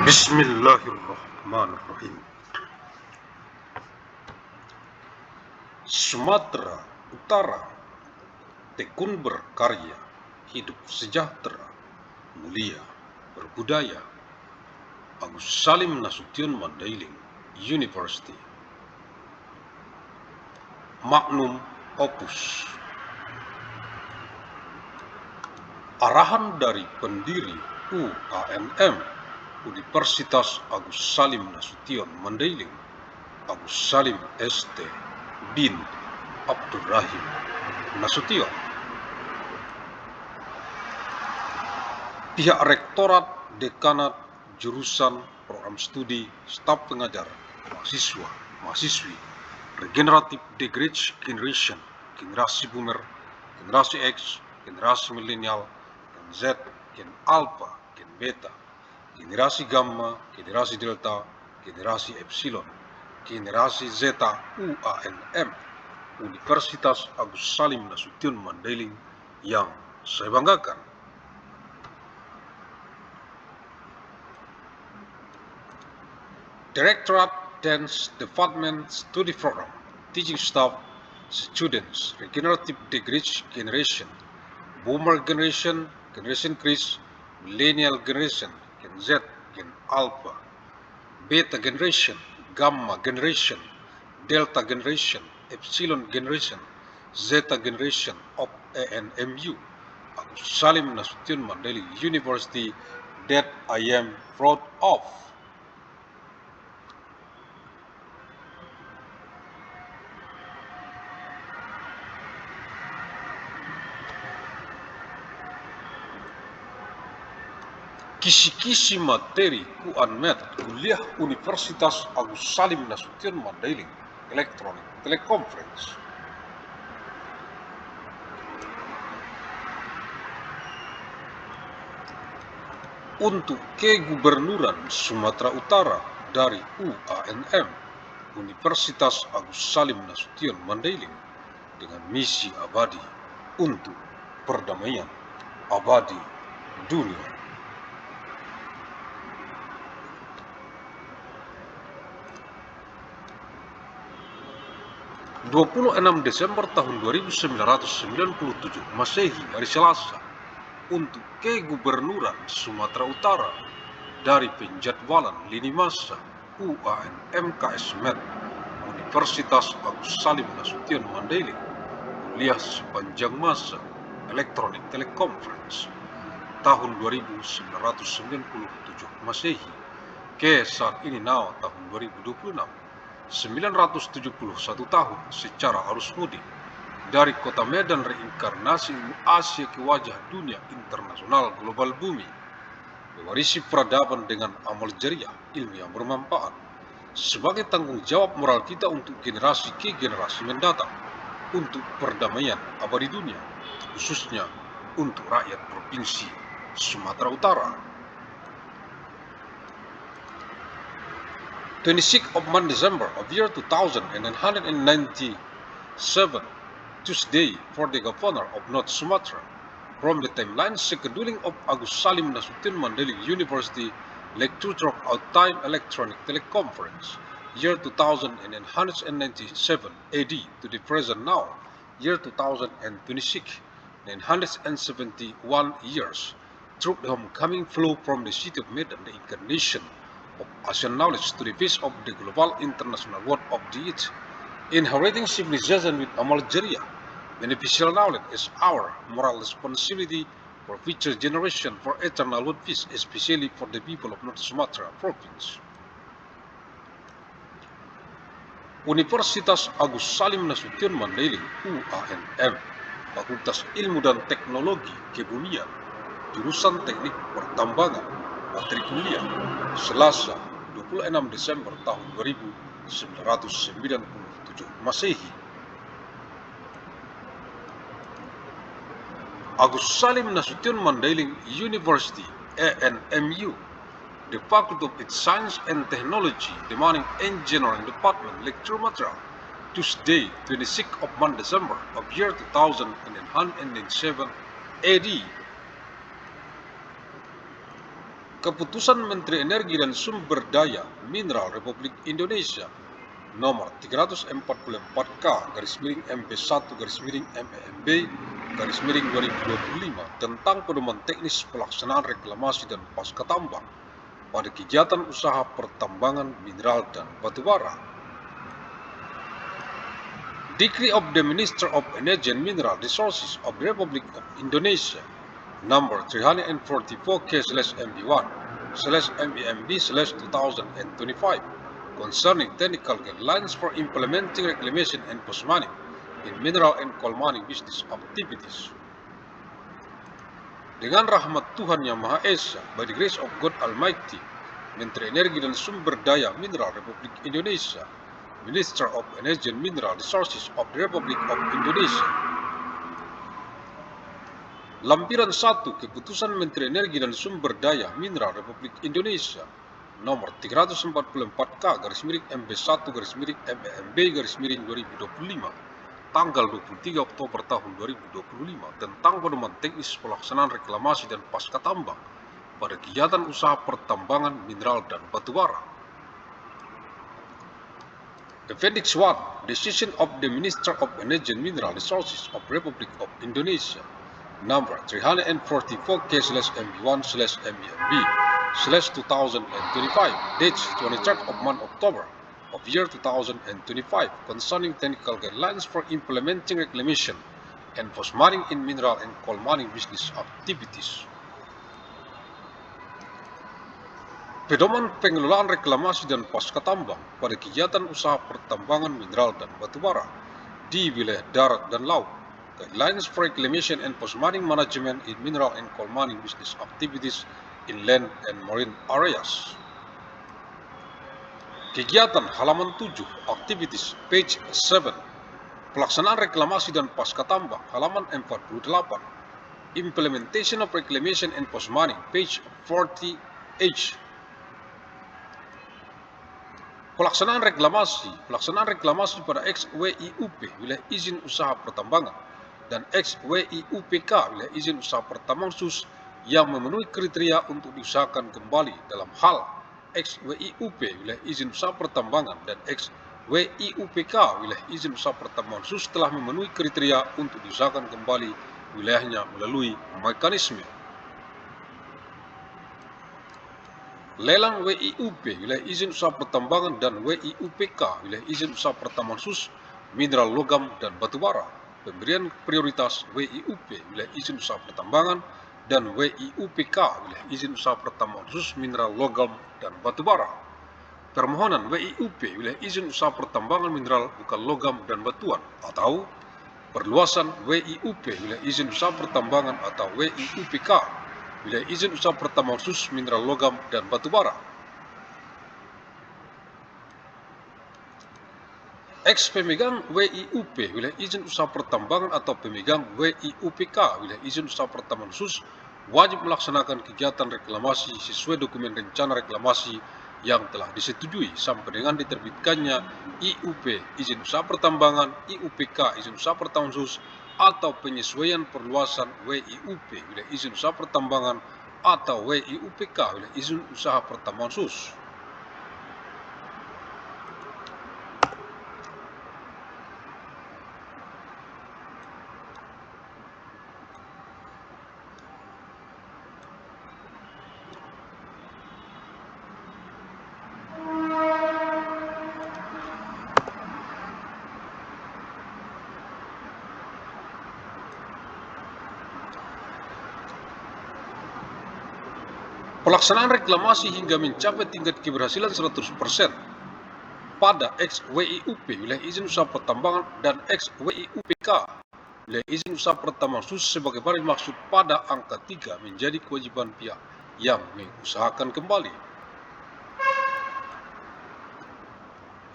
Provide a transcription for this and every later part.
Bismillahirrahmanirrahim. Sumatera Utara, tekun berkarya, hidup sejahtera, mulia, berbudaya. Agus Salim Nasution Mandailing University. Magnum Opus. Arahan dari pendiri UANM, Universitas Agus Salim Nasution Mandailing, Agus Salim ST bin Abdurrahim Nasution. Pihak Rektorat, Dekanat, Jurusan, Program Studi, Staf Pengajar, Mahasiswa, Mahasiswi, Regenerative Degraded Generation, Generasi Boomer, Generasi X, Generasi Milenial, Gen Z, Gen Alpha, Gen Beta, Generasi Gamma, Generasi Delta, Generasi Epsilon, Generasi Zeta UANM, Universitas Agus Salim Nasution Mandailing yang saya banggakan. Directorate, Dance Department, Study Program, Teaching Staff, Students, Regenerative Degraded Generation, Boomer Generation, Generation Chris, Millennial Generation, Gen Z, Gen Alpha, Beta Generation, Gamma Generation, Delta Generation, Epsilon Generation, Zeta Generation of ANMU, Agus Salim Nasution Mandailing University, that I am proud of. Kisi-kisi materi Kuanmed Kuliah Universitas Agus Salim Nasution Mandailing Electronic Teleconference. Untuk Kegubernuran Sumatera Utara dari UANM, Universitas Agus Salim Nasution Mandailing, dengan misi abadi untuk perdamaian abadi dunia. 26 Desember tahun 2997 Masehi, hari Selasa, untuk Kegubernuran Sumatera Utara dari penjadwalan lini masa UANM KS Med, Universitas Agus Salim Nasution Mandailing, kuliah sepanjang masa Electronic Teleconference tahun 2997 Masehi ke saat ini tahun 2026, 971 tahun secara arus mudik dari kota Medan reinkarnasi Asia ke wajah dunia internasional global bumi, mewarisi peradaban dengan amal jariah ilmu yang bermanfaat sebagai tanggung jawab moral kita untuk generasi ke generasi mendatang, untuk perdamaian abadi dunia, khususnya untuk rakyat Provinsi Sumatera Utara. 26th of December of year 2997, Tuesday, for the Governor of North Sumatra, from the timeline scheduling of Agus Salim Nasution Mandailing University Lecture of Time Electronic Teleconference, year 2997 AD to the present now, year 2026, 971 years, through the homecoming flow from the city of Medan, the incarnation of Asian knowledge to the face of the global international world of the East, inheriting civilization with amal jariah, beneficial knowledge is our moral responsibility for future generation, for eternal world peace, especially for the people of North Sumatra Province. Universitas Agus Salim Nasution Mandailing UANM, Fakultas Ilmu dan Teknologi Kebumian, Jurusan Teknik Pertambangan, matrikuliah Selasa 26 Desember tahun 1997 Masehi. Agus Salim Nasution Mandailing University ANMU, the Faculty of Science and Technology, the Mining Engineering Department, lecture material, Tuesday 26th of December of year 2997 AD. Keputusan Menteri Energi dan Sumber Daya Mineral Republik Indonesia nomor 344-MB/MB/2025 tentang pedoman teknis pelaksanaan reklamasi dan pasca tambang pada kegiatan usaha pertambangan mineral dan batubara. Decree of the Minister of Energy and Mineral Resources of the Republic of Indonesia number 344/MB1/MEMB/2025 concerning technical guidelines for implementing reclamation and post-mining in mineral and coal mining business activities. Dengan rahmat Tuhan Yang Maha Esa, by the grace of God Almighty, Menteri Energi dan Sumber Daya Mineral Republik Indonesia, Minister of Energy and Mineral Resources of the Republic of Indonesia. Lampiran 1 Keputusan Menteri Energi dan Sumber Daya Mineral Republik Indonesia nomor 344/MB1/MEMB/2025 tanggal 23 Oktober tahun 2025 tentang pedoman teknis pelaksanaan reklamasi dan pasca tambang pada kegiatan usaha pertambangan mineral dan batubara. Appendix 1 Decision of the Minister of Energy and Mineral Resources of Republic of Indonesia number 344/KS/MB1/MEMB/2025 dates 23rd of month October of year 2025 concerning technical guidelines for implementing reclamation and post-mining in mineral and coal mining business activities. Pedoman pengelolaan reklamasi dan pasca tambang pada kegiatan usaha pertambangan mineral dan batubara di wilayah darat dan laut. Guidelines for reclamation and post-mining management in mineral and coal mining business activities in land and marine areas. Kegiatan halaman 7, activities, page 7. Pelaksanaan reklamasi dan pasca tambang, halaman 48. Implementation of reclamation and post-mining, page 40H. Pelaksanaan reklamasi pada XWIUP, wilayah izin usaha pertambangan, dan XWIUPK, wilayah izin usaha pertambangan khusus yang memenuhi kriteria untuk diusahakan kembali dalam hal XWIUP, wilayah izin usaha pertambangan, dan XWIUPK, wilayah izin usaha pertambangan khusus telah memenuhi kriteria untuk diusahakan kembali wilayahnya melalui mekanisme lelang WIUP, wilayah izin usaha pertambangan, dan WIUPK, wilayah izin usaha pertambangan khusus mineral logam dan batubara. Pemberian prioritas WIUP, wilayah izin usaha pertambangan, dan WIUPK, wilayah izin usaha pertambangan khusus mineral logam dan batubara. Permohonan WIUP, wilayah izin usaha pertambangan mineral bukan logam dan batuan, atau perluasan WIUP, wilayah izin usaha pertambangan, atau WIUPK, wilayah izin usaha pertambangan khusus mineral logam dan batubara. Ex pemegang WIUP, wilayah izin usaha pertambangan, atau pemegang WIUPK, wilayah izin usaha pertambangan khusus wajib melaksanakan kegiatan reklamasi sesuai dokumen rencana reklamasi yang telah disetujui sampai dengan diterbitkannya IUP, izin usaha pertambangan, IUPK, izin usaha pertambangan khusus, atau penyesuaian perluasan WIUP, wilayah izin usaha pertambangan, atau WIUPK, wilayah izin usaha pertambangan khusus. Pelaksanaan reklamasi hingga mencapai tingkat keberhasilan 100% pada XWIUP, wilayah izin usaha pertambangan, dan XWIUPK, wilayah izin usaha pertambangan khusus sebagaimana dimaksud pada angka 3 menjadi kewajiban pihak yang mengusahakan kembali.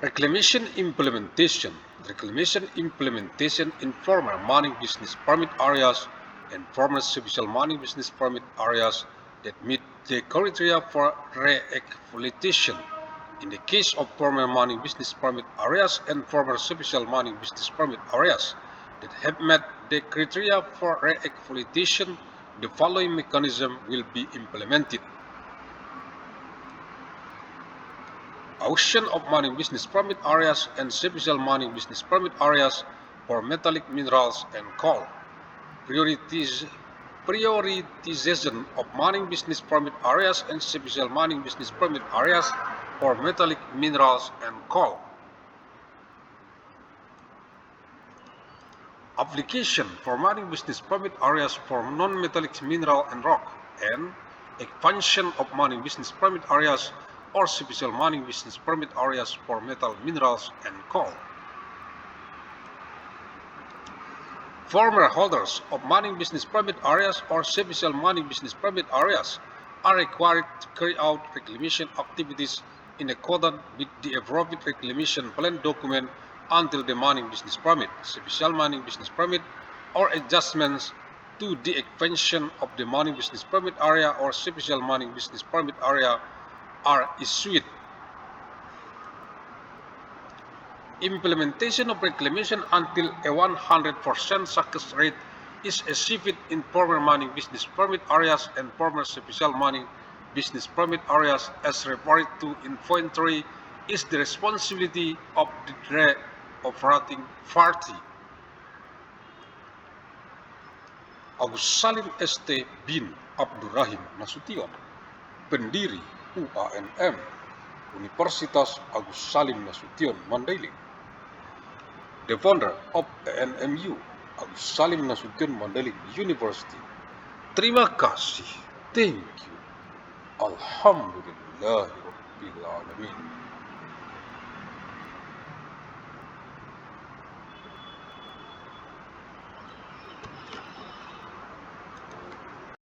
Reclamation implementation in former mining business permit areas and former special mining business permit areas that meet the criteria for re-exploitation. In the case of former mining business permit areas and former special mining business permit areas that have met the criteria for re-exploitation, the following mechanism will be implemented. Auction of mining business permit areas and special mining business permit areas for metallic minerals and coal. Prioritization of mining business permit areas and special mining business permit areas for metallic minerals and coal. Application for mining business permit areas for non-metallic mineral and rock, and expansion of mining business permit areas or special mining business permit areas for metal minerals and coal. Former holders of mining business permit areas or special mining business permit areas are required to carry out reclamation activities in accordance with the appropriate reclamation plan document until the mining business permit, special mining business permit, or adjustments to the expansion of the mining business permit area or special mining business permit area are issued. Implementation of reclamation until a 100% success rate is achieved in former mining business permit areas and former special mining business permit areas as referred to in point 3 is the responsibility of the operating party. Agus Salim ST bin Abdurrahim Nasution, pendiri UANM, Universitas Agus Salim Nasution Mandailing. The founder of ANMU, Agus Salim Nasution Mandailing University. Terima kasih. Thank you. Alhamdulillahirabbil alamin.